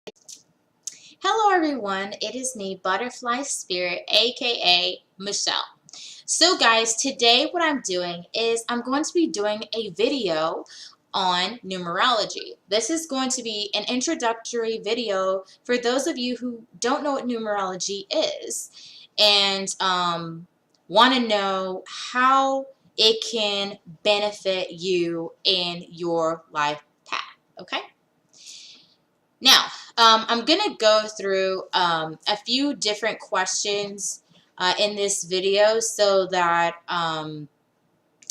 Hello everyone, it is me, Butterfly Spirit, aka Michelle. So guys, today what I'm doing is I'm going to be doing a video on numerology. This is going to be an introductory video for those of you who don't know what numerology is and want to know how it can benefit you in your life path, okay? Now, I'm going to go through a few different questions in this video so that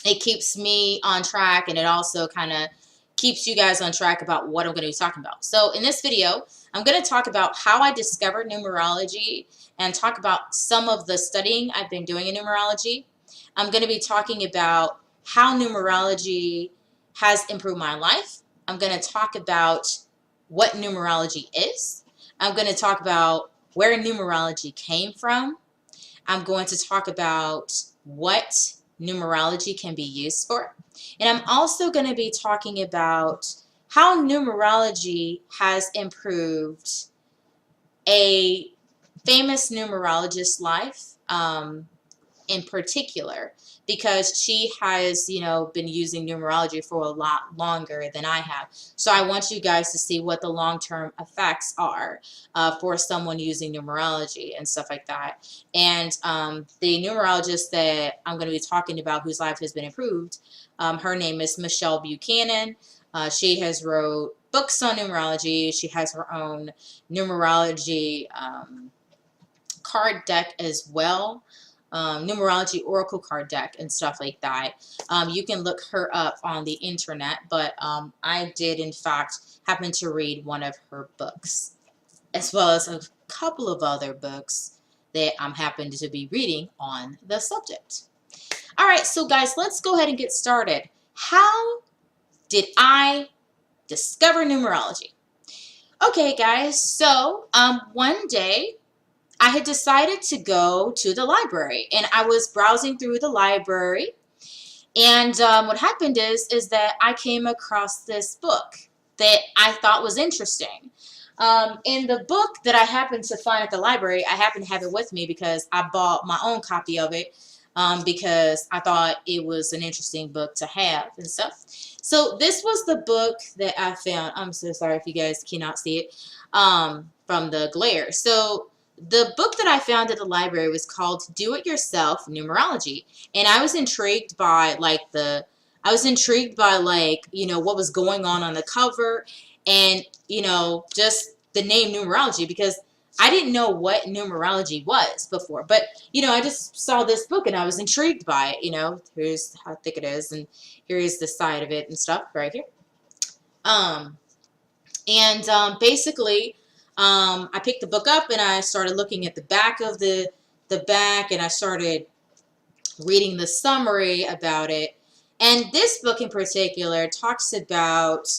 it keeps me on track, and it also kind of keeps you guys on track about what I'm going to be talking about. So in this video, I'm going to talk about how I discovered numerology and talk about some of the studying I've been doing in numerology. I'm going to be talking about how numerology has improved my life. I'm going to talk about what numerology is. I'm going to talk about where numerology came from. I'm going to talk about what numerology can be used for. And I'm also going to be talking about how numerology has improved a famous numerologist's life in particular, because she has, been using numerology for a lot longer than I have. So I want you guys to see what the long-term effects are for someone using numerology and stuff like that. And the numerologist that I'm going to be talking about, whose life has been improved, her name is Michelle Buchanan. She has wrote books on numerology. She has her own numerology card deck as well. Numerology oracle card deck and stuff like that. You can look her up on the internet, but I did in fact happen to read one of her books, as well as a couple of other books that I'm happened to be reading on the subject. Alright, so guys, let's go ahead and get started. How did I discover numerology? Okay guys, so one day I had decided to go to the library, and I was browsing through the library, and what happened is that I came across this book that I thought was interesting. In the book that I happened to find at the library, I happened to have it with me because I bought my own copy of it because I thought it was an interesting book to have and stuff. So this was the book that I found. I'm so sorry if you guys cannot see it from the glare. So the book that I found at the library was called Do It Yourself Numerology, and I was intrigued by what was going on the cover, and just the name numerology, because I didn't know what numerology was before, but I just saw this book and I was intrigued by it. Here's how thick it is, and here's the side of it and stuff right here. Basically, I picked the book up and I started looking at the back of the back, and I started reading the summary about it. And this book in particular talks about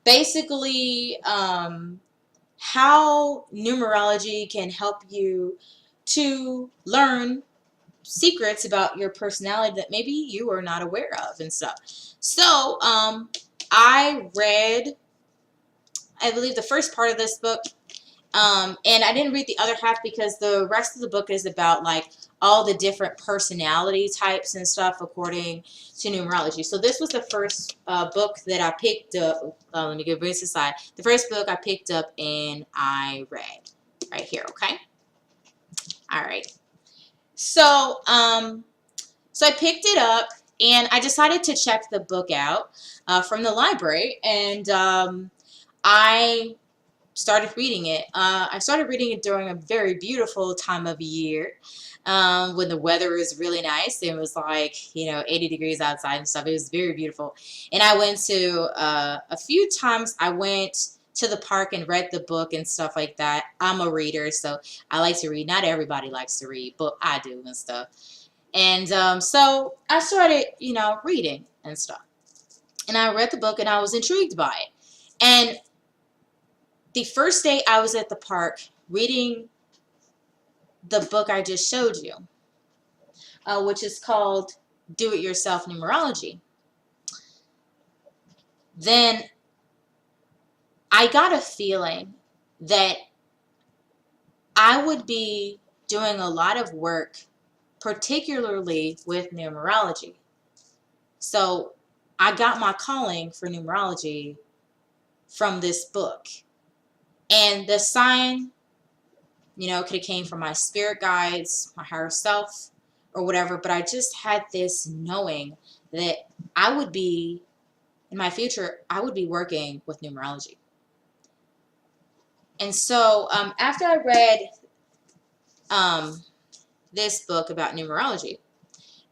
basically how numerology can help you to learn secrets about your personality that maybe you are not aware of and stuff. So I read, I believe, the first part of this book. And I didn't read the other half because the rest of the book is about all the different personality types and stuff according to numerology. So this was the first book that I picked up. Let me go bring this aside. The first book I picked up and I read right here. Okay. All right. So so I picked it up and I decided to check the book out from the library, and I started reading it. I started reading it during a very beautiful time of year when the weather was really nice. It was 80 degrees outside and stuff. It was very beautiful. And I went to a few times I went to the park and read the book and stuff like that. I'm a reader, so I like to read. Not everybody likes to read, but I do and stuff. And so I started, reading and stuff. And I read the book and I was intrigued by it. And the first day I was at the park reading the book I just showed you, which is called Do It Yourself Numerology, then I got a feeling that I would be doing a lot of work, particularly with numerology. So I got my calling for numerology from this book. And the sign, could have came from my spirit guides, my higher self, or whatever. But I just had this knowing that I would be, in my future, I would be working with numerology. And so after I read this book about numerology,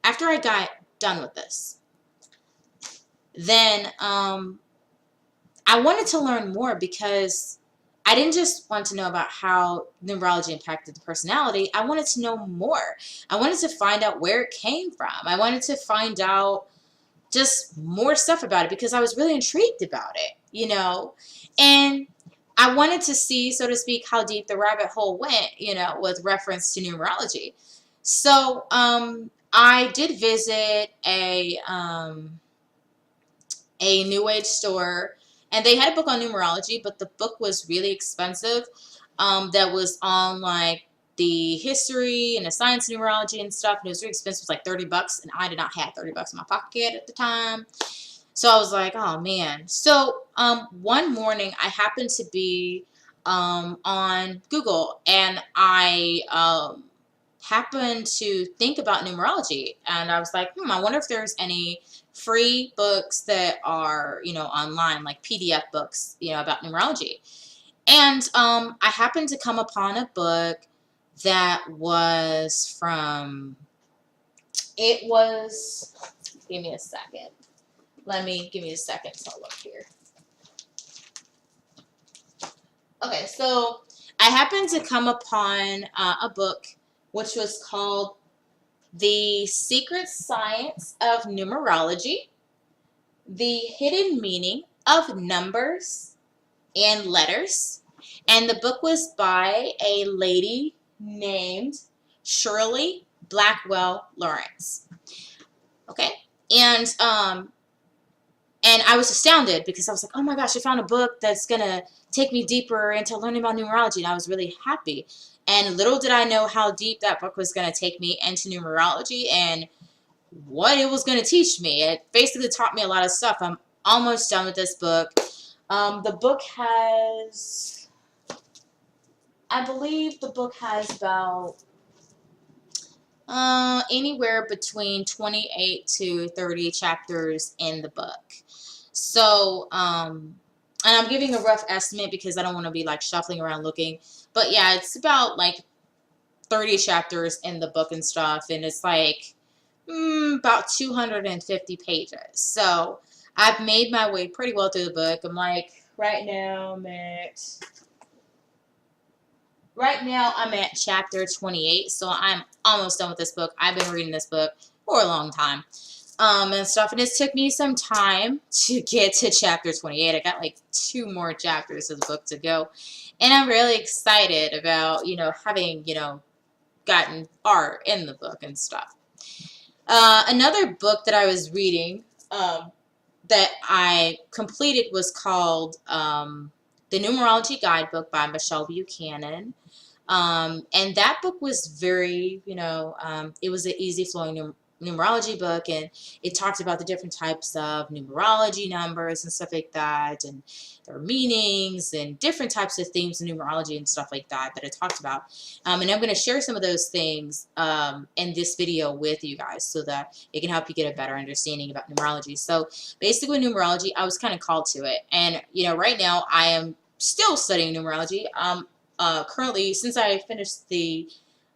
after I got done with this, then I wanted to learn more, because I didn't just want to know about how numerology impacted the personality. I wanted to know more. I wanted to find out where it came from. I wanted to find out just more stuff about it, because I was really intrigued about it. And I wanted to see, so to speak, how deep the rabbit hole went, with reference to numerology. So I did visit a New Age store, and they had a book on numerology, but the book was really expensive. That was on like the history and the science of numerology and stuff, and it was really expensive. It was like $30, and I did not have $30 in my pocket at the time. So I was like, oh man. So one morning I happened to be on Google, and I happened to think about numerology, and I was like, I wonder if there's any free books that are, online, like PDF books, about numerology. And I happened to come upon a book that was from, it was, give me a second. Give me a second to look here. Okay, so I happened to come upon a book which was called The Secret Science of Numerology, The Hidden Meaning of Numbers and Letters. And the book was by a lady named Shirley Blackwell Lawrence. Okay, and I was astounded, because I was like, oh my gosh, I found a book that's going to take me deeper into learning about numerology. And I was really happy. And little did I know how deep that book was going to take me into numerology and what it was going to teach me. It basically taught me a lot of stuff. I'm almost done with this book. The book has, I believe the book has about anywhere between 28 to 30 chapters in the book. So, and I'm giving a rough estimate because I don't want to be like shuffling around looking. But yeah, it's about like 30 chapters in the book and stuff. And it's like about 250 pages. So I've made my way pretty well through the book. I'm like, right now I'm at chapter 28. So I'm almost done with this book. I've been reading this book for a long time. And stuff, and it took me some time to get to chapter 28. I got like 2 more chapters of the book to go, and I'm really excited about, having, gotten far in the book and stuff. Another book that I was reading, that I completed, was called The Numerology Guidebook by Michelle Buchanan. And that book was very, it was an easy flowing numerology book, and it talked about the different types of numerology numbers and stuff like that, and their meanings and different types of themes in numerology and stuff like that it talked about. And I'm going to share some of those things in this video with you guys, so that it can help you get a better understanding about numerology. So basically, numerology, I was kind of called to it, and right now I am still studying numerology. Currently, since I finished the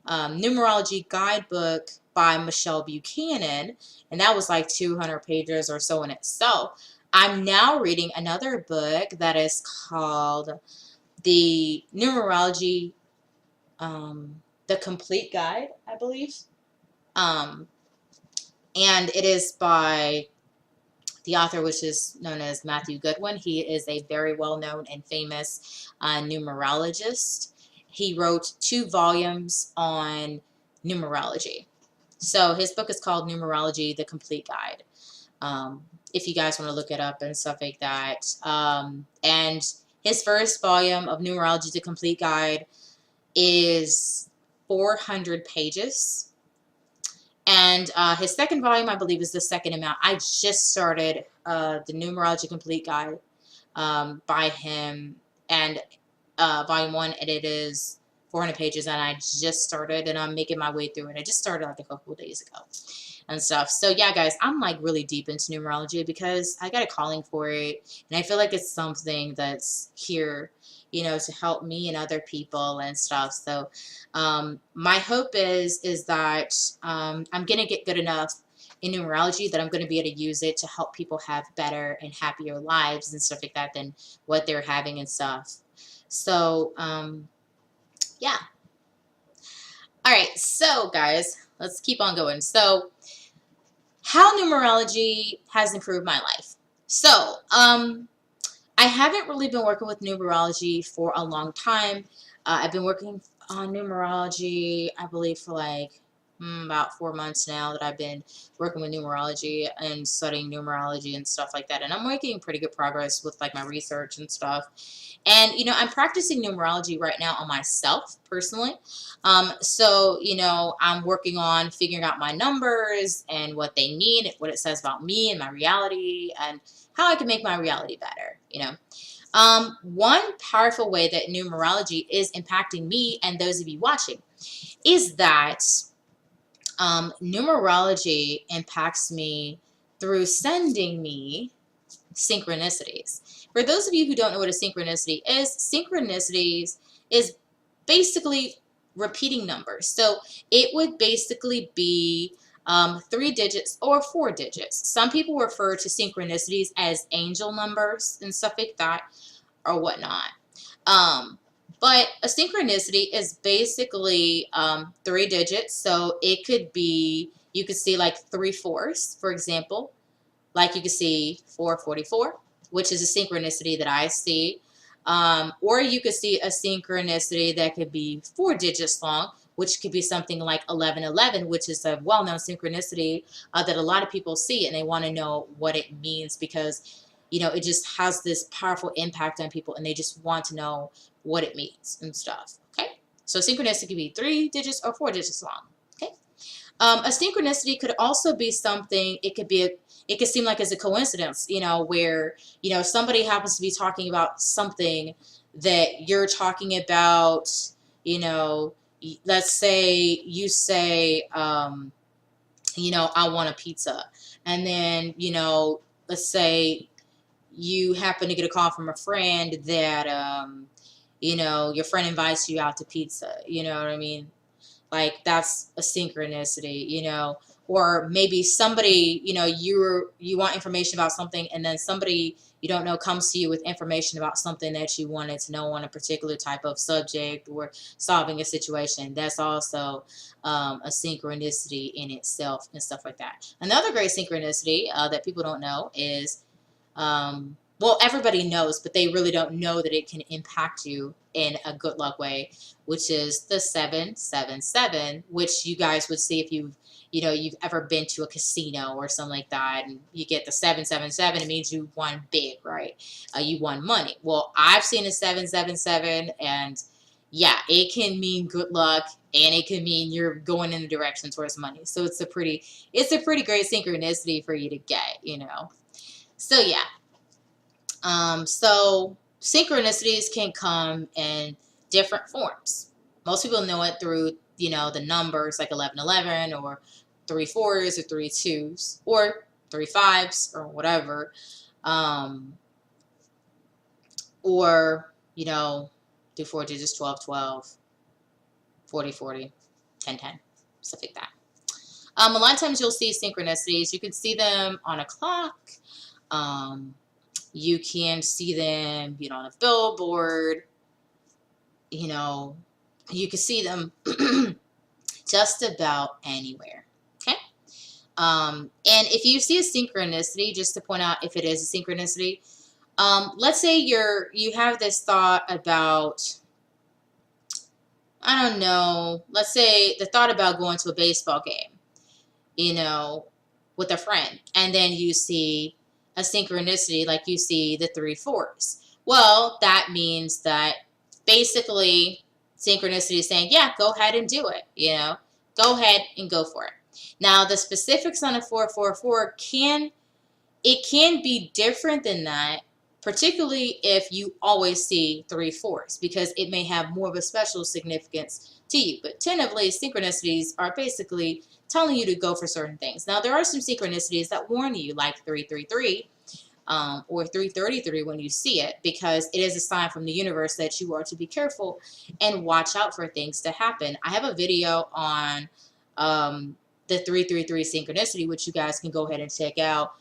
Numerology Guidebook by Michelle Buchanan, and that was like 200 pages or so in itself, I'm now reading another book that is called The Numerology, The Complete Guide, I believe. And it is by the author, which is known as Matthew Goodwin. He is a very well-known and famous numerologist. He wrote 2 volumes on numerology. So his book is called Numerology, The Complete Guide. If you guys want to look it up and stuff like that. And His first volume of Numerology, The Complete Guide, is 400 pages. And his second volume, I believe, is the second amount. I just started the Numerology Complete Guide by him, and volume 1, and it is 400 pages, and I just started, and I'm making my way through it. I just started like a couple of days ago and stuff. So yeah, guys, I'm like really deep into numerology because I got a calling for it, and I feel like it's something that's here, you know, to help me and other people and stuff. So my hope is that I'm gonna get good enough in numerology that I'm going to be able to use it to help people have better and happier lives and stuff like that than what they're having and stuff. So yeah. All right, so guys, let's keep on going. So how numerology has improved my life. So I haven't really been working with numerology for a long time. I've been working on numerology, I believe, for like about 4 months now that I've been working with numerology and studying numerology and stuff like that. And I'm making pretty good progress with like my research and stuff. And, you know, I'm practicing numerology right now on myself personally. So, you know, I'm working on figuring out my numbers and what they mean, what it says about me and my reality, and how I can make my reality better, you know. One powerful way that numerology is impacting me and those of you watching is that numerology impacts me through sending me synchronicities. For those of you who don't know what a synchronicity is, synchronicities is basically repeating numbers. So it would basically be 3 digits or 4 digits. Some people refer to synchronicities as angel numbers and stuff like that or whatnot. But a synchronicity is basically 3 digits. So it could be, you could see like 3 fours, for example. Like you can see 444, which is a synchronicity that I see. Or you could see a synchronicity that could be 4 digits long, which could be something like 1111, which is a well-known synchronicity that a lot of people see, and they want to know what it means because, you know, it just has this powerful impact on people, and they just want to know what it means and stuff. Okay, so synchronicity could be 3 digits or 4 digits long. Okay, a synchronicity could also be something. It could be it could seem like it's a coincidence, you know, where, you know, somebody happens to be talking about something that you're talking about, you know, let's say you say, you know, I want a pizza. And then, you know, let's say you happen to get a call from a friend that, you know, your friend invites you out to pizza. You know what I mean? Like that's a synchronicity, you know. Or maybe somebody, you know, you want information about something, and then somebody you don't know comes to you with information about something that you wanted to know on a particular type of subject or solving a situation. That's also a synchronicity in itself and stuff like that. Another great synchronicity that people don't know is well, everybody knows, but they really don't know that it can impact you in a good luck way, which is the 777, which you guys would see if you've ever been to a casino or something like that, and you get the 777. It means you won big, right? You won money. Well, I've seen a 777, and yeah, it can mean good luck, and it can mean you're going in the direction towards money. So it's a pretty great synchronicity for you to get, you know. So yeah. So synchronicities can come in different forms. Most people know it through, you know, the numbers like 1111 or 3 fours or 3 twos or 3 fives or whatever. Or, you know, do 4 digits, 12 12, 40 40, 10 10, stuff like that. A lot of times you'll see synchronicities. You can see them on a clock. You can see them, you know, on a billboard. You know, you can see them just about anywhere. Okay. And if you see a synchronicity, just to point out if it is a synchronicity, let's say you have this thought about, I don't know, let's say the thought about going to a baseball game, you know, with a friend, and then you see a synchronicity, like you see the 3 fours. Well, that means that basically synchronicity is saying, yeah, go ahead and do it. Go ahead and go for it. Now, the specifics on a 444 can be different than that, particularly if you always see 3 4s, because it may have more of a special significance to you. But tentatively, synchronicities are basically telling you to go for certain things. Now, there are some synchronicities that warn you, like 333 or 333 when you see it, because it is a sign from the universe that you are to be careful and watch out for things to happen. I have a video on the 333 synchronicity, which you guys can go ahead and check out,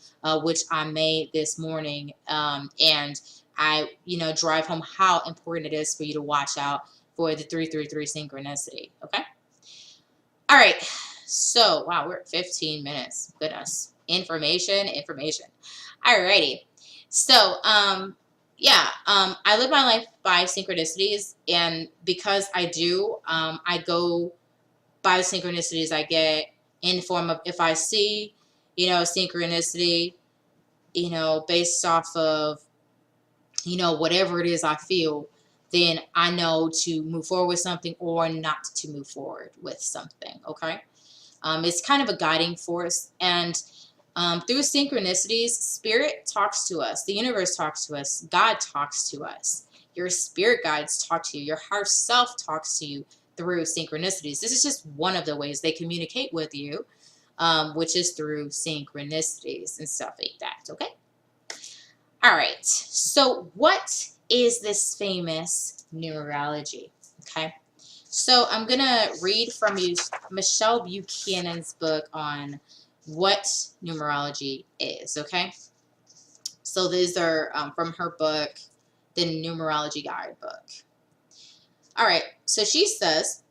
which I made this morning, and I drive home how important it is for you to watch out for the 333 synchronicity. Okay. All right. So, wow, we're at 15 minutes. Goodness. Information. Alrighty. So, I live my life by synchronicities, and because I do, I go by the synchronicities I get in the form of, if I see, synchronicity, based off of, whatever it is I feel, then I know to move forward with something or not to move forward with something. Okay. It's kind of a guiding force, and through synchronicities, spirit talks to us, the universe talks to us, God talks to us, your spirit guides talk to you, your higher self talks to you through synchronicities. This is just one of the ways they communicate with you, which is through synchronicities and stuff like that. Okay. All right. So what is this famous numerology? Okay. So I'm going to read from you Michelle Buchanan's book on what numerology is, okay? So these are from her book, the Numerology Guidebook. All right, so she says,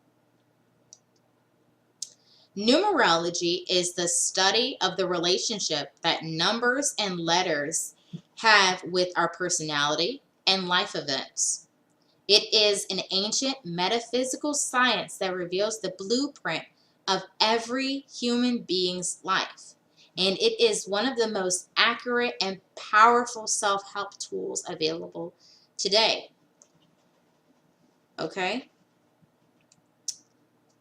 numerology is the study of the relationship that numbers and letters have with our personality and life events. It is an ancient metaphysical science that reveals the blueprint of every human being's life. And it is one of the most accurate and powerful self-help tools available today. Okay?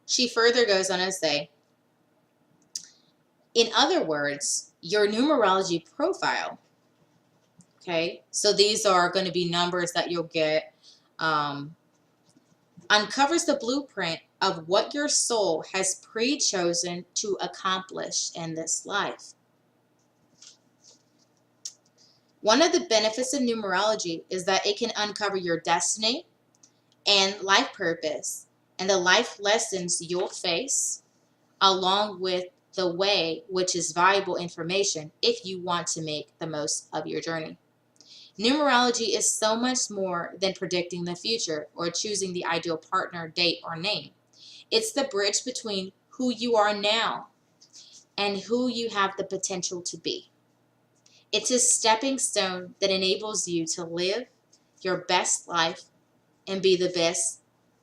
She further goes on to say, in other words, your numerology profile, okay, so these are going to be numbers that you'll get, uncovers the blueprint of what your soul has pre-chosen to accomplish in this life. One of the benefits of numerology is that it can uncover your destiny and life purpose and the life lessons you'll face, along with the way which is valuable information if you want to make the most of your journey. Numerology is so much more than predicting the future or choosing the ideal partner, date, or name. It's the bridge between who you are now and who you have the potential to be. It's a stepping stone that enables you to live your best life and be the best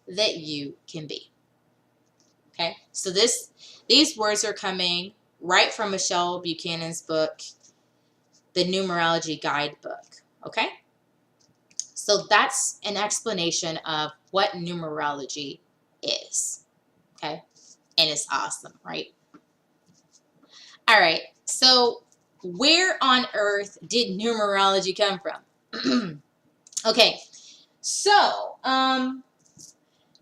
that you can be. Okay, so these words are coming right from Michelle Buchanan's book, the Numerology Guidebook. Okay, so that's an explanation of what numerology is. Okay, and it's awesome, right? All right, so where on earth did numerology come from? Okay, so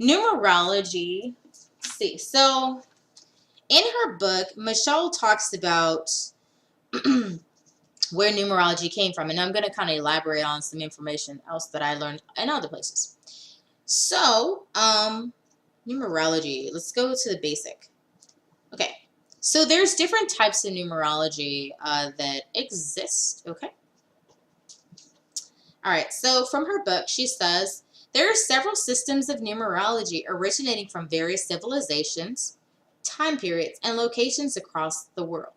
numerology, let's see, so in her book, Michelle talks about where numerology came from, and I'm going to kind of elaborate on some information else that I learned in other places. So, numerology, let's go to the basic. Okay, so there's different types of numerology that exist, okay? All right, so from her book, she says, there are several systems of numerology originating from various civilizations, time periods, and locations across the world.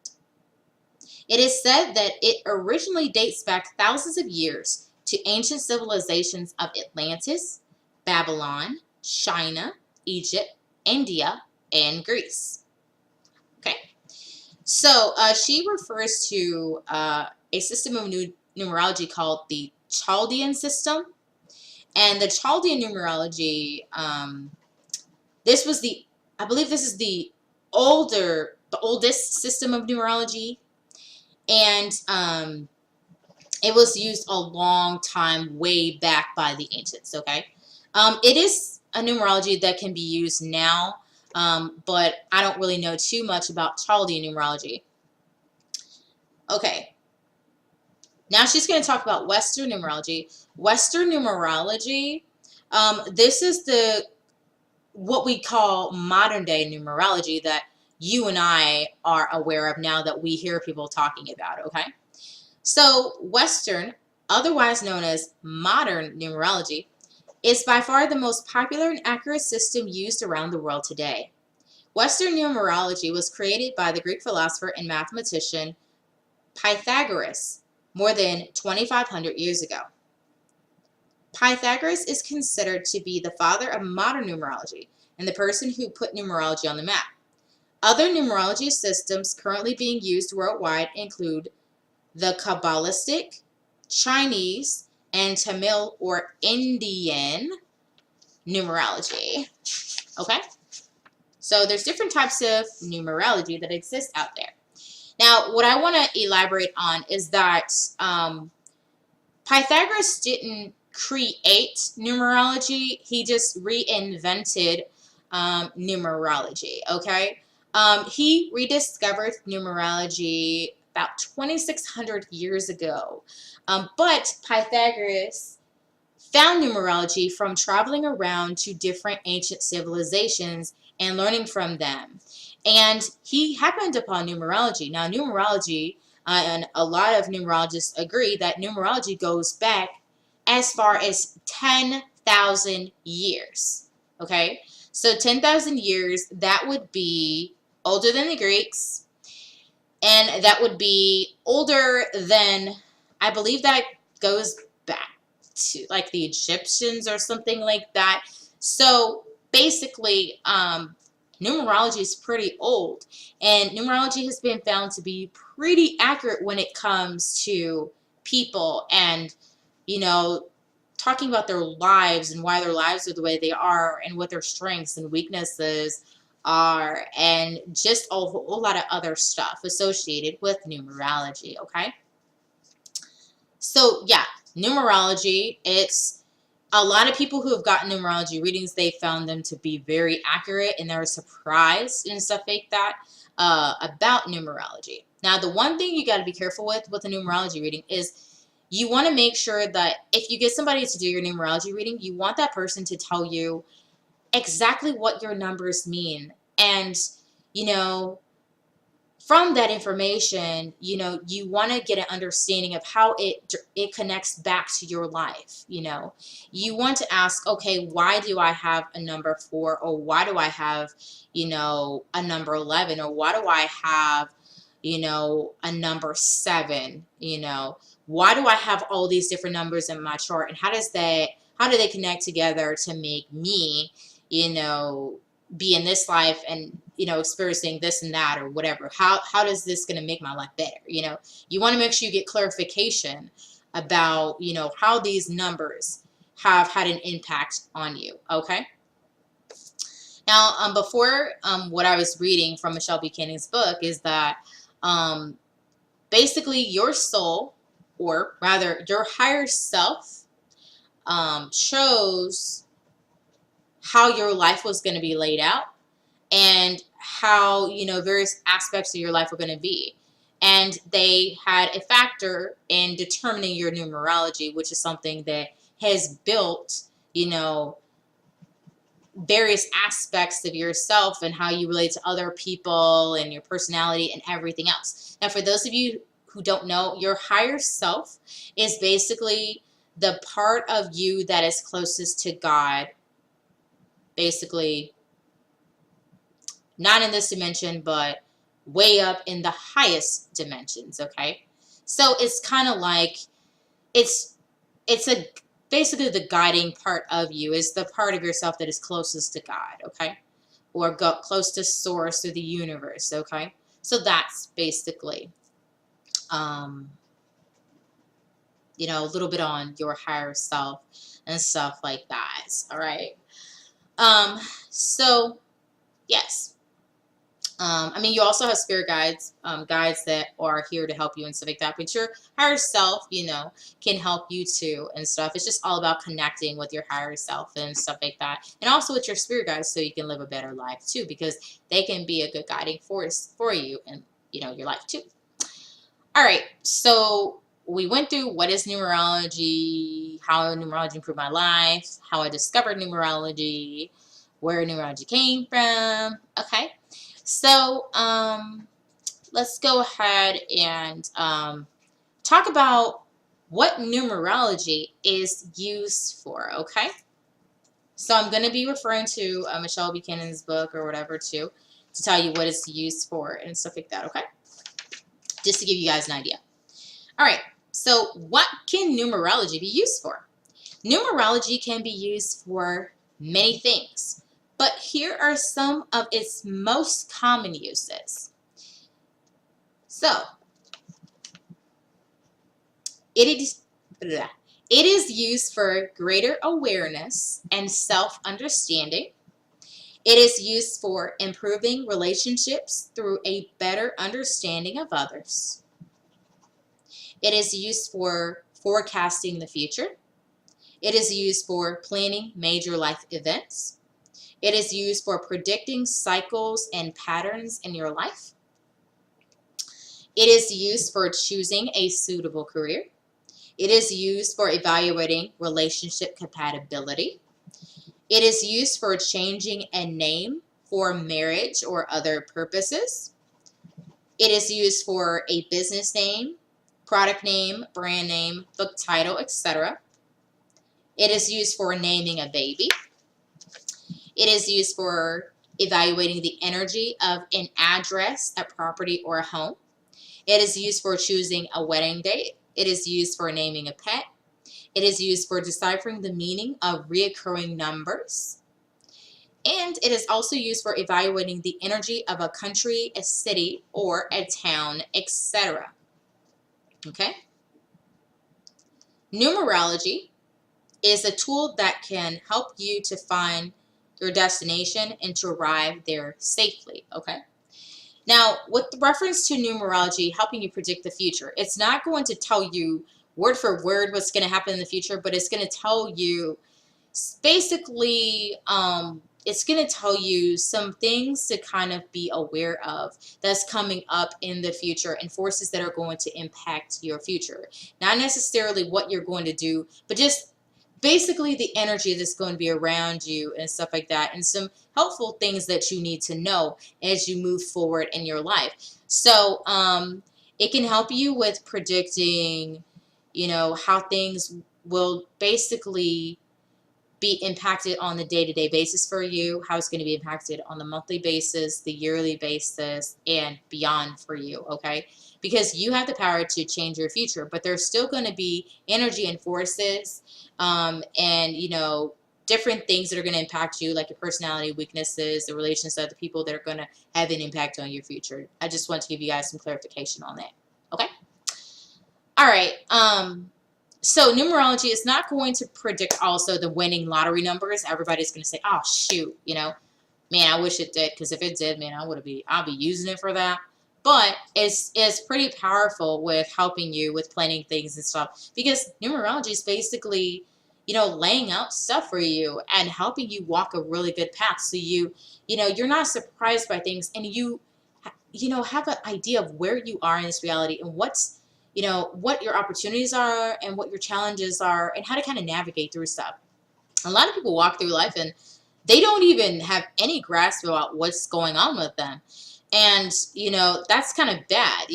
It is said that it originally dates back thousands of years to ancient civilizations of Atlantis, Babylon, China, Egypt, India, and Greece. Okay, so she refers to a system of numerology called the Chaldean system. And the Chaldean numerology, this was I believe this is the oldest system of numerology. And it was used a long time way back by the ancients, okay? It is a numerology that can be used now, but I don't really know too much about Chaldean numerology. Okay, now she's going to talk about Western numerology. Western numerology, this is what we call modern day numerology that you and I are aware of now that we hear people talking about, okay? So Western, otherwise known as modern numerology, is by far the most popular and accurate system used around the world today. Western numerology was created by the Greek philosopher and mathematician Pythagoras more than 2,500 years ago. Pythagoras is considered to be the father of modern numerology and the person who put numerology on the map. Other numerology systems currently being used worldwide include the Kabbalistic, Chinese, and Tamil or Indian numerology. Okay? So there's different types of numerology that exist out there. Now, what I want to elaborate on is that Pythagoras didn't create numerology. He just reinvented numerology, okay? He rediscovered numerology about 2,600 years ago. But Pythagoras found numerology from traveling around to different ancient civilizations and learning from them. And he happened upon numerology. Now, numerology, and a lot of numerologists agree that numerology goes back as far as 10,000 years. Okay? So 10,000 years, that would be older than the Greeks, and that would be older than, I believe that goes back to like the Egyptians or something like that. So basically, numerology is pretty old, and numerology has been found to be pretty accurate when it comes to people and, you know, talking about their lives and why their lives are the way they are and what their strengths and weaknesses are, and just a whole lot of other stuff associated with numerology, okay? So yeah, numerology, it's a lot of people who have gotten numerology readings, they found them to be very accurate, and they're surprised and stuff like that about numerology. Now, the one thing you got to be careful with a numerology reading is you want to make sure that if you get somebody to do your numerology reading, you want that person to tell you exactly what your numbers mean. And, you know, from that information, you know, you want to get an understanding of how it connects back to your life. You know, you want to ask, okay, why do I have a number 4, or why do I have, you know, a number 11, or why do I have, you know, a number 7? You know, why do I have all these different numbers in my chart, and how do they connect together to make me, you know, be in this life and, you know, experiencing this and that or whatever. How does this going to make my life better? You know, you want to make sure you get clarification about, you know, how these numbers have had an impact on you. Okay. Now, before what I was reading from Michelle Buchanan's book is that basically your soul, or rather your higher self, chose how your life was going to be laid out, and how, you know, various aspects of your life are going to be. And they had a factor in determining your numerology, which is something that has built, you know, various aspects of yourself and how you relate to other people and your personality and everything else. Now, for those of you who don't know, your higher self is basically the part of you that is closest to God, basically not in this dimension, but way up in the highest dimensions, okay? So it's kind of like, it's a basically the guiding part of you is the part of yourself that is closest to God, okay? Or close to source or the universe, okay? So that's basically a little bit on your higher self and stuff like that. All right. So yes. I mean, you also have spirit guides, guides that are here to help you and stuff like that. But your higher self, can help you too and stuff. It's just all about connecting with your higher self and stuff like that. And also with your spirit guides so you can live a better life too, because they can be a good guiding force for you and, your life too. All right. So we went through what is numerology, how numerology improved my life, how I discovered numerology, where numerology came from. Okay. So, let's go ahead and talk about what numerology is used for, okay? So I'm going to be referring to Michelle Buchanan's book or whatever too, to tell you what it's used for and stuff like that, okay? Just to give you guys an idea. All right, so what can numerology be used for? Numerology can be used for many things, but here are some of its most common uses. So, it is used for greater awareness and self-understanding. It is used for improving relationships through a better understanding of others. It is used for forecasting the future. It is used for planning major life events. It is used for predicting cycles and patterns in your life. It is used for choosing a suitable career. It is used for evaluating relationship compatibility. It is used for changing a name for marriage or other purposes. It is used for a business name, product name, brand name, book title, etc. It is used for naming a baby. It is used for evaluating the energy of an address, a property, or a home. It is used for choosing a wedding date. It is used for naming a pet. It is used for deciphering the meaning of reoccurring numbers. And it is also used for evaluating the energy of a country, a city, or a town, etc. Okay? Numerology is a tool that can help you to find your destination and to arrive there safely. Okay? Now, with reference to numerology helping you predict the future, it's not going to tell you word for word what's going to happen in the future, but it's going to tell you basically, it's going to tell you some things to kind of be aware of that's coming up in the future and forces that are going to impact your future. Not necessarily what you're going to do, but just basically the energy that's going to be around you and stuff like that, and some helpful things that you need to know as you move forward in your life. So it can help you with predicting, how things will basically be impacted on the day-to-day basis for you, how it's going to be impacted on the monthly basis, the yearly basis, and beyond for you, okay? Because you have the power to change your future, but there's still going to be energy and forces, and, different things that are going to impact you, like your personality, weaknesses, the relations of the people that are going to have an impact on your future. I just want to give you guys some clarification on that, okay? All right, so numerology is not going to predict also the winning lottery numbers. Everybody's going to say, oh, shoot, man, I wish it did, because if it did, man, I'll be using it for that. But it's pretty powerful with helping you with planning things and stuff, because numerology is basically, laying out stuff for you and helping you walk a really good path. So you're not surprised by things, and you have an idea of where you are in this reality and what's what your opportunities are and what your challenges are and how to kind of navigate through stuff. A lot of people walk through life and they don't even have any grasp about what's going on with them. And, that's kind of bad,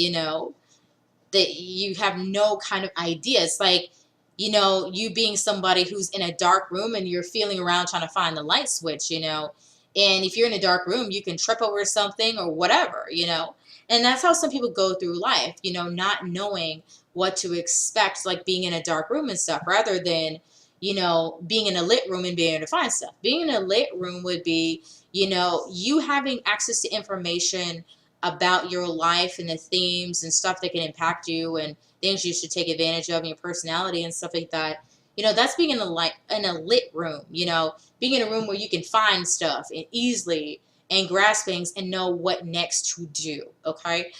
that you have no kind of idea. It's like, you being somebody who's in a dark room and you're feeling around trying to find the light switch, and if you're in a dark room, you can trip over something or whatever, and that's how some people go through life, not knowing what to expect, like being in a dark room and stuff, rather than, being in a lit room and being able to find stuff. Being in a lit room would be, you having access to information about your life and the themes and stuff that can impact you and things you should take advantage of in your personality and stuff like that. That's being in a lit room, being in a room where you can find stuff and easily and grasp things and know what next to do. Okay.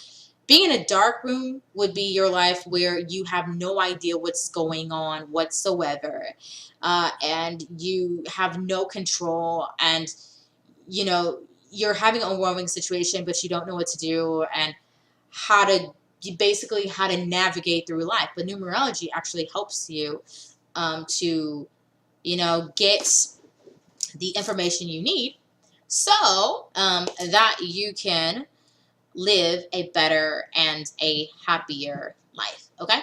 Being in a dark room would be your life where you have no idea what's going on whatsoever, and you have no control, and you know you're having an overwhelming situation, but you don't know what to do and how to basically how to navigate through life. But numerology actually helps you to get the information you need so that you can live a better and a happier life. Okay.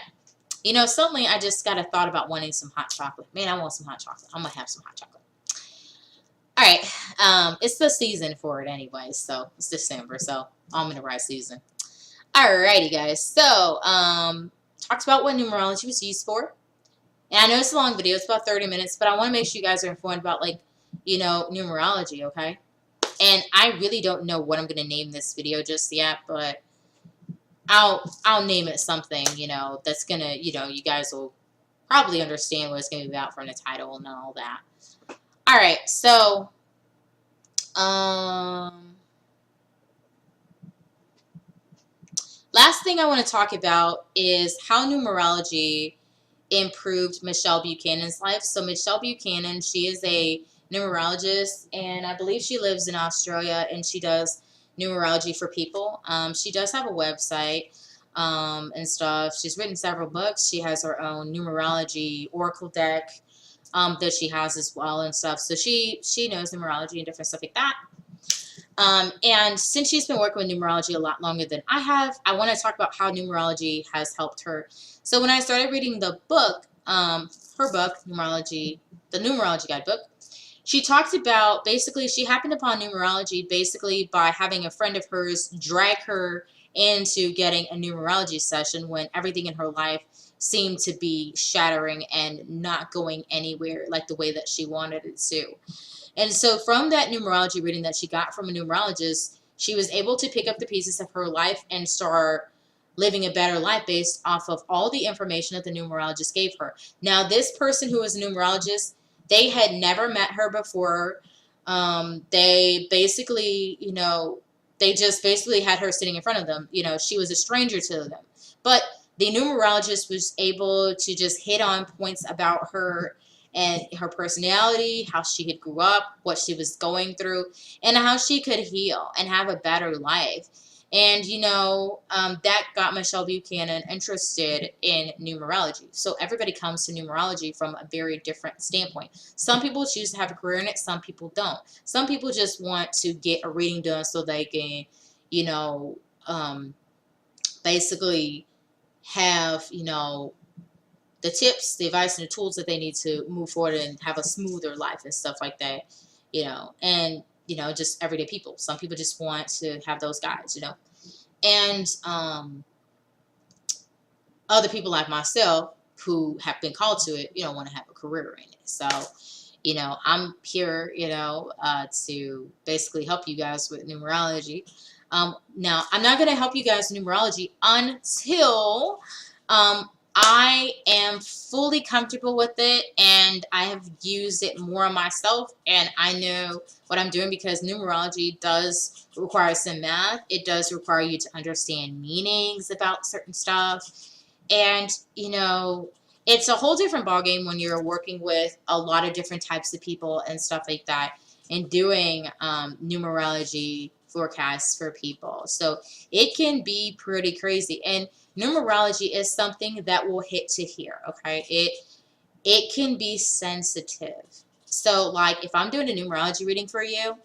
Suddenly I just got a thought about wanting some hot chocolate. Man, I want some hot chocolate. I'm gonna have some hot chocolate. All right. It's the season for it anyway, so it's December, so almond and rice season. Alrighty, guys. So, talked about what numerology was used for. And I know it's a long video, it's about 30 minutes, but I want to make sure you guys are informed about, numerology, okay? And I really don't know what I'm going to name this video just yet, but I'll name it something, that's going to, you guys will probably understand what it's going to be about from the title and all that. All right, so, last thing I want to talk about is how numerology improved Michelle Buchanan's life. So Michelle Buchanan, she is a numerologist, and I believe she lives in Australia, and she does numerology for people. She does have a website and stuff. She's written several books. She has her own numerology oracle deck that she has as well and stuff. So she knows numerology and different stuff like that. And since she's been working with numerology a lot longer than I have, I want to talk about how numerology has helped her. So when I started reading the book, her book, Numerology, the Numerology Guidebook, she talked about, basically, she happened upon numerology basically by having a friend of hers drag her into getting a numerology session when everything in her life seemed to be shattering and not going anywhere like the way that she wanted it to. And so from that numerology reading that she got from a numerologist, she was able to pick up the pieces of her life and start living a better life based off of all the information that the numerologist gave her. Now, this person who was a numerologist, they had never met her before. They basically, they just basically had her sitting in front of them. She was a stranger to them. But the numerologist was able to just hit on points about her and her personality, how she had grew up, what she was going through, and how she could heal and have a better life. And, that got Michelle Buchanan interested in numerology. So everybody comes to numerology from a very different standpoint. Some people choose to have a career in it. Some people don't. Some people just want to get a reading done so they can, basically have, the tips, the advice, and the tools that they need to move forward and have a smoother life and stuff like that, and, just everyday people. Some people just want to have those guides, and other people like myself who have been called to it, want to have a career in it. So, I'm here, to basically help you guys with numerology. Now, I'm not going to help you guys with numerology until I am fully comfortable with it and I have used it more on myself and I know what I'm doing, because numerology does require some math. It does require you to understand meanings about certain stuff. And, it's a whole different ballgame when you're working with a lot of different types of people and stuff like that and doing numerology forecasts for people. So it can be pretty crazy. And numerology is something that will hit to here, okay? It can be sensitive. So, like, if I'm doing a numerology reading for you,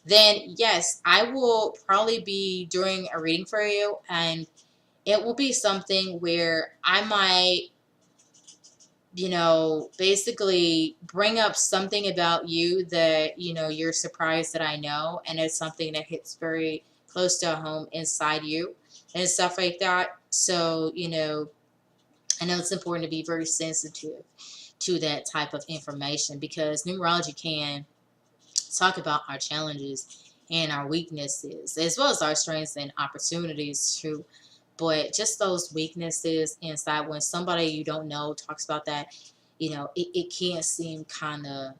then yes, I will probably be doing a reading for you, and it will be something where I might, basically bring up something about you that, you're surprised that I know, and it's something that hits very close to home inside you and stuff like that. So, I know it's important to be very sensitive to that type of information, because numerology can talk about our challenges and our weaknesses, as well as our strengths and opportunities too. But just those weaknesses inside, when somebody you don't know talks about that, it can seem kind of,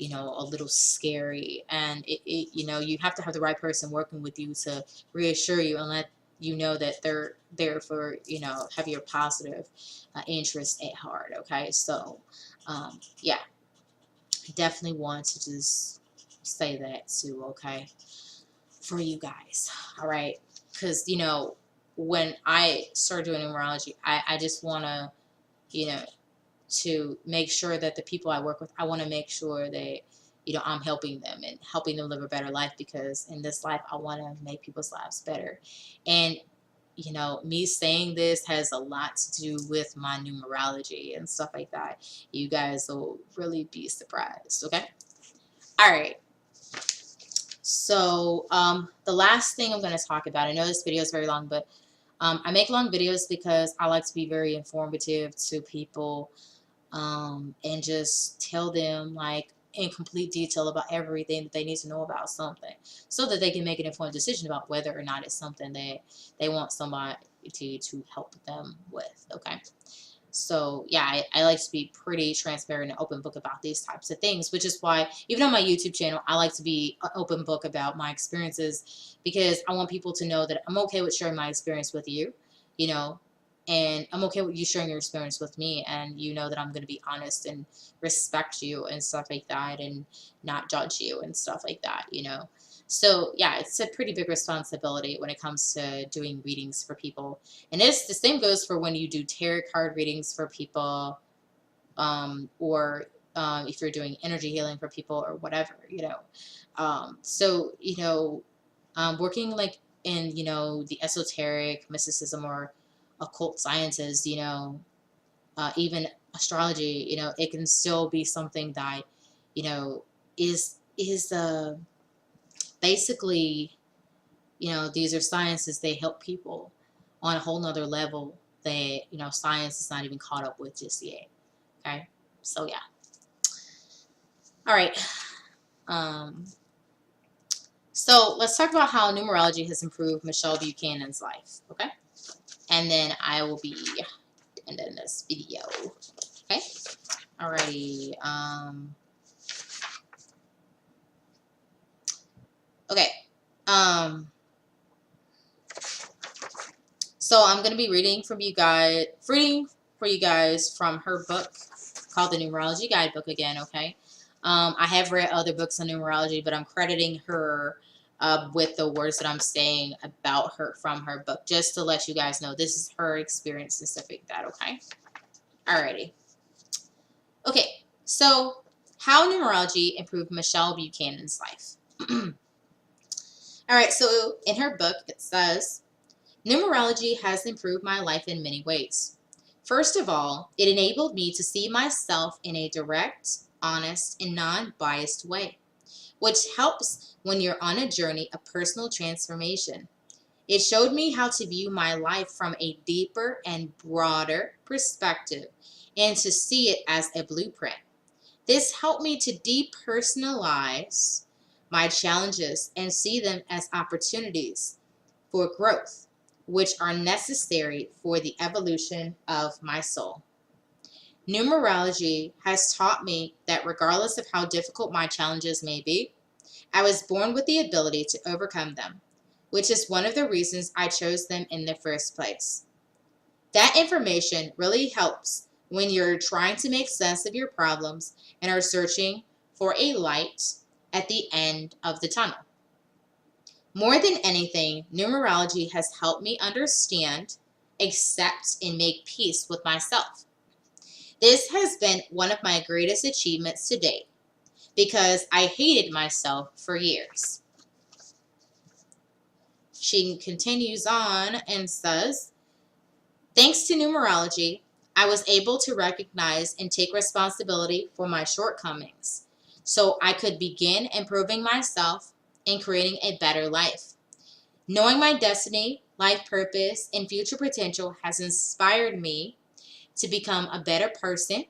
a little scary. And you have to have the right person working with you to reassure you and let you know that they're there for, have your positive interest at heart. Okay. So, yeah, definitely want to just say that too. Okay. For you guys. All right. Because, when I start doing numerology, I just want to, you know, to make sure that the people I work with, I want to make sure that, I'm helping them and helping them live a better life, because in this life, I want to make people's lives better. And, me saying this has a lot to do with my numerology and stuff like that. You guys will really be surprised. Okay. All right. So, the last thing I'm going to talk about, I know this video is very long, but I make long videos because I like to be very informative to people, and just tell them, like, in complete detail about everything that they need to know about something, so that they can make an informed decision about whether or not it's something that they want somebody to help them with. Okay. So yeah, I like to be pretty transparent and open book about these types of things, which is why even on my YouTube channel, I like to be an open book about my experiences, because I want people to know that I'm okay with sharing my experience with you, you know, and I'm okay with you sharing your experience with me, and that I'm going to be honest and respect you and stuff like that, and not judge you and stuff like that. So yeah, it's a pretty big responsibility when it comes to doing readings for people. And the same goes for when you do tarot card readings for people, or if you're doing energy healing for people or whatever. So, working like in, the esoteric mysticism or occult sciences, even astrology, it can still be something that, you know, is basically, these are sciences. They help people on a whole nother level that, science is not even caught up with just yet. Okay. So yeah. All right. Um, so let's talk about how numerology has improved Michelle Buchanan's life. Okay. And then I will be ending this video. Okay. Alrighty. Okay. So I'm going to be reading for you guys from her book called The Numerology Guidebook again, okay? I have read other books on numerology, but I'm crediting her with the words that I'm saying about her from her book, just to let you guys know this is her experience and stuff like that, okay? Alrighty. Okay, so how numerology improved Michelle Buchanan's life. Alright, so in her book it says, numerology has improved my life in many ways. First of all, it enabled me to see myself in a direct, honest, and non-biased way, which helps when you're on a journey of personal transformation. It showed me how to view my life from a deeper and broader perspective and to see it as a blueprint. This helped me to depersonalize my challenges and see them as opportunities for growth, which are necessary for the evolution of my soul. Numerology has taught me that regardless of how difficult my challenges may be, I was born with the ability to overcome them, which is one of the reasons I chose them in the first place. That information really helps when you're trying to make sense of your problems and are searching for a light at the end of the tunnel. More than anything, numerology has helped me understand, accept, and make peace with myself. This has been one of my greatest achievements to date because I hated myself for years. She continues on and says, thanks to numerology, I was able to recognize and take responsibility for my shortcomings so I could begin improving myself and creating a better life. Knowing my destiny, life purpose, and future potential has inspired me to become a better person,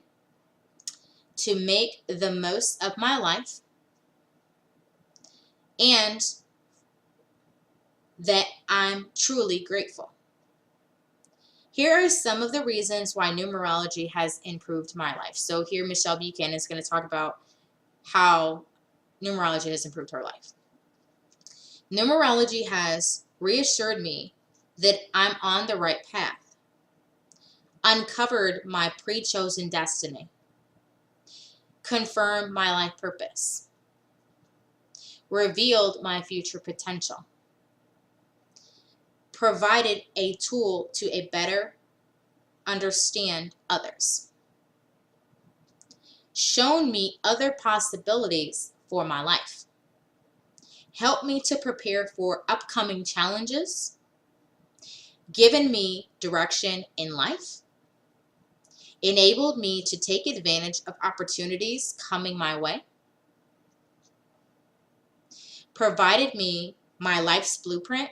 to make the most of my life, and that I'm truly grateful. Here are some of the reasons why numerology has improved my life. So here Michelle Buchanan is going to talk about how numerology has improved her life. Numerology has reassured me that I'm on the right path, uncovered my pre-chosen destiny, confirmed my life purpose, revealed my future potential, provided a tool to a better understand others, shown me other possibilities for my life, helped me to prepare for upcoming challenges, given me direction in life, enabled me to take advantage of opportunities coming my way, provided me my life's blueprint,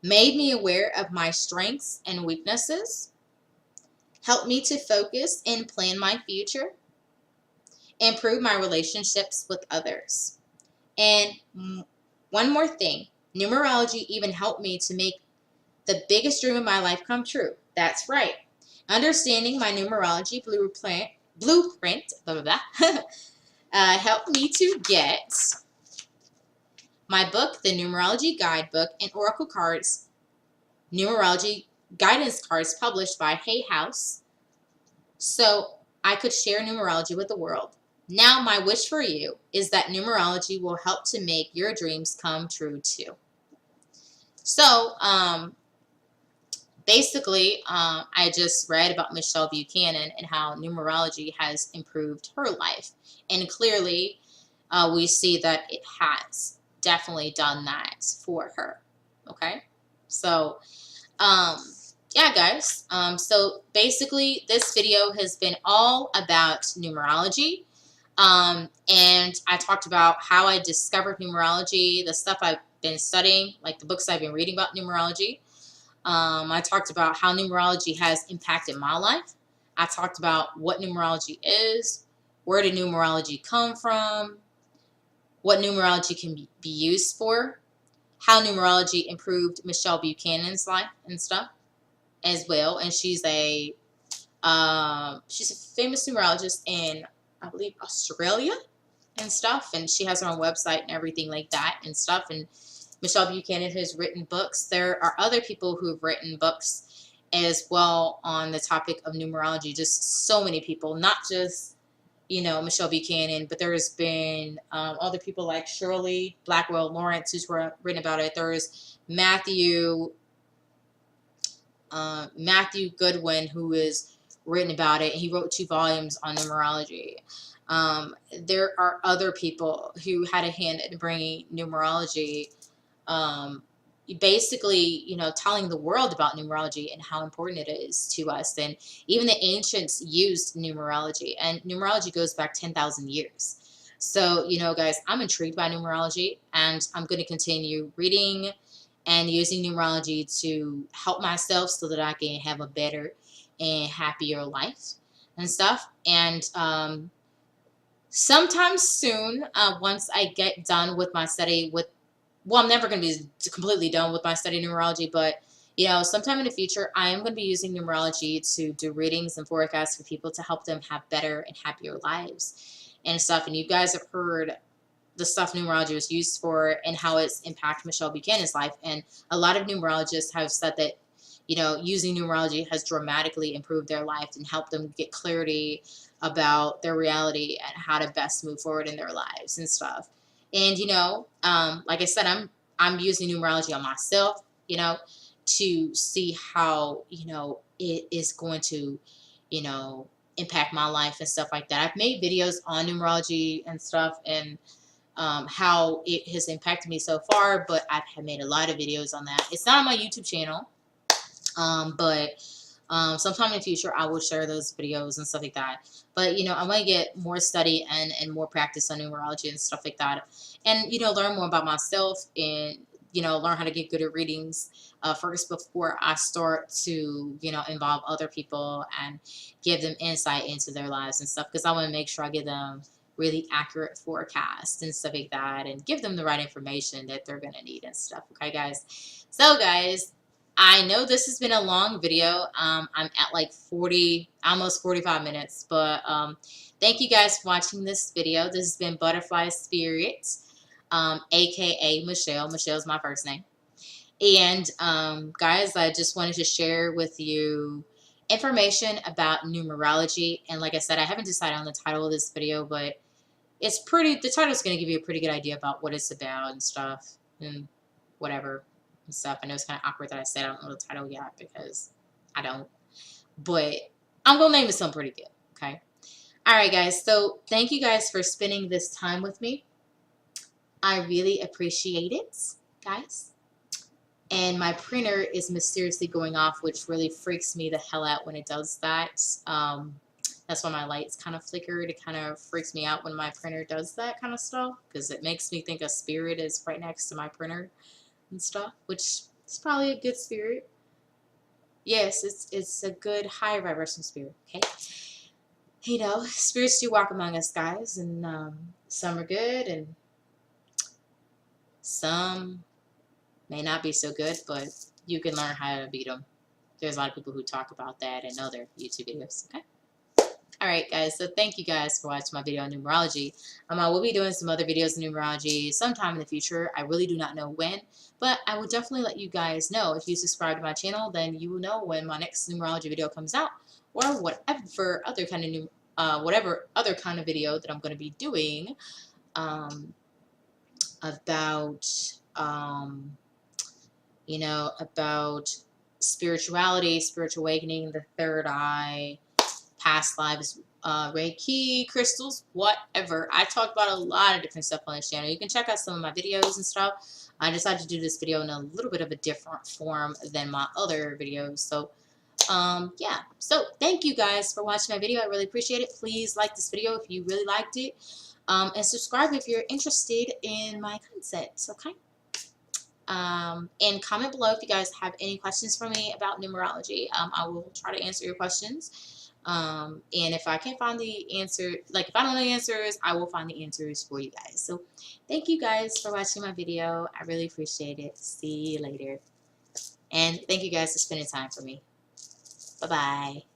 made me aware of my strengths and weaknesses, helped me to focus and plan my future, improve my relationships with others. And one more thing, numerology even helped me to make the biggest dream of my life come true. That's right. Understanding my numerology blueprint, blah, blah, blah, helped me to get my book, the Numerology Guidebook, and Oracle Cards, Numerology Guidance Cards published by Hay House, so I could share numerology with the world. Now my wish for you is that numerology will help to make your dreams come true too. So, basically, I just read about Michelle Buchanan and how numerology has improved her life. And clearly, we see that it has definitely done that for her. Okay? So, yeah, guys. So basically, this video has been all about numerology. And I talked about how I discovered numerology, the stuff I've been studying, like the books I've been reading about numerology. I talked about how numerology has impacted my life. I talked about what numerology is, where did numerology come from, what numerology can be used for, how numerology improved Michelle Buchanan's life and stuff as well. And she's a famous numerologist in, I believe, Australia and stuff. And she has her own website and everything like that and stuff. And Michelle Buchanan has written books. There are other people who have written books as well on the topic of numerology. Just so many people, not just, Michelle Buchanan, but there's been other people like Shirley Blackwell Lawrence who's written about it. There's Matthew Goodwin who has written about it. He wrote 2 volumes on numerology. There are other people who had a hand in bringing numerology, basically, telling the world about numerology and how important it is to us. And even the ancients used numerology, and numerology goes back 10,000 years. So, guys, I'm intrigued by numerology, and I'm going to continue reading and using numerology to help myself so that I can have a better and happier life and stuff. And sometime soon, once I get done with my study I'm never going to be completely done with my study of numerology, but, sometime in the future, I am going to be using numerology to do readings and forecasts for people to help them have better and happier lives and stuff. And you guys have heard the stuff numerology was used for and how it's impacted Michelle Buchanan's life. And a lot of numerologists have said that, using numerology has dramatically improved their life and helped them get clarity about their reality and how to best move forward in their lives and stuff. And, like I said, I'm using numerology on myself, to see how, it is going to, impact my life and stuff like that. I've made videos on numerology and stuff, and how it has impacted me so far, but I have made a lot of videos on that. It's not on my YouTube channel, but sometime in the future I will share those videos and stuff like that. But I want to get more study and more practice on numerology and stuff like that, and learn more about myself, and learn how to get good at readings first before I start to involve other people and give them insight into their lives and stuff, because I want to make sure I give them really accurate forecast and stuff like that, and give them the right information that they're going to need and stuff. Okay, guys? So, guys, I know this has been a long video. I'm at like 40, almost 45 minutes, but thank you guys for watching this video. This has been Butterfly Spirit, aka Michelle. Michelle's my first name. And guys, I just wanted to share with you information about numerology. And like I said, I haven't decided on the title of this video, but the title's going to give you a pretty good idea about what it's about and stuff and whatever and stuff. I know it's kind of awkward that I said I don't know the title yet because I don't, but I'm going to name it something pretty good. Okay. All right, guys. So thank you guys for spending this time with me. I really appreciate it, guys. And my printer is mysteriously going off, which really freaks me the hell out when it does that. That's why my lights kind of flickered. It kind of freaks me out when my printer does that kind of stuff because it makes me think a spirit is right next to my printer and stuff, which is probably a good spirit. Yes, it's a good high vibration spirit. Okay, you know, spirits do walk among us, guys, and some are good and some may not be so good, but you can learn how to beat them. There's a lot of people who talk about that in other YouTube videos. Okay. Alright guys, so thank you guys for watching my video on numerology. I will be doing some other videos on numerology sometime in the future. I really do not know when, but I will definitely let you guys know. If you subscribe to my channel, then you will know when my next numerology video comes out, or whatever other kind of video that I'm going to be doing about about spirituality, spiritual awakening, the third eye, past lives, Reiki, crystals, whatever. I talk about a lot of different stuff on this channel. You can check out some of my videos and stuff. I decided to do this video in a little bit of a different form than my other videos. So, yeah. So, thank you guys for watching my video. I really appreciate it. Please like this video if you really liked it. And subscribe if you're interested in my content, okay? And comment below if you guys have any questions for me about numerology. I will try to answer your questions. And if I can't find the answer, like if I don't know the answers, I will find the answers for you guys. So thank you guys for watching my video. I really appreciate it. See you later. And thank you guys for spending time for me. Bye-bye.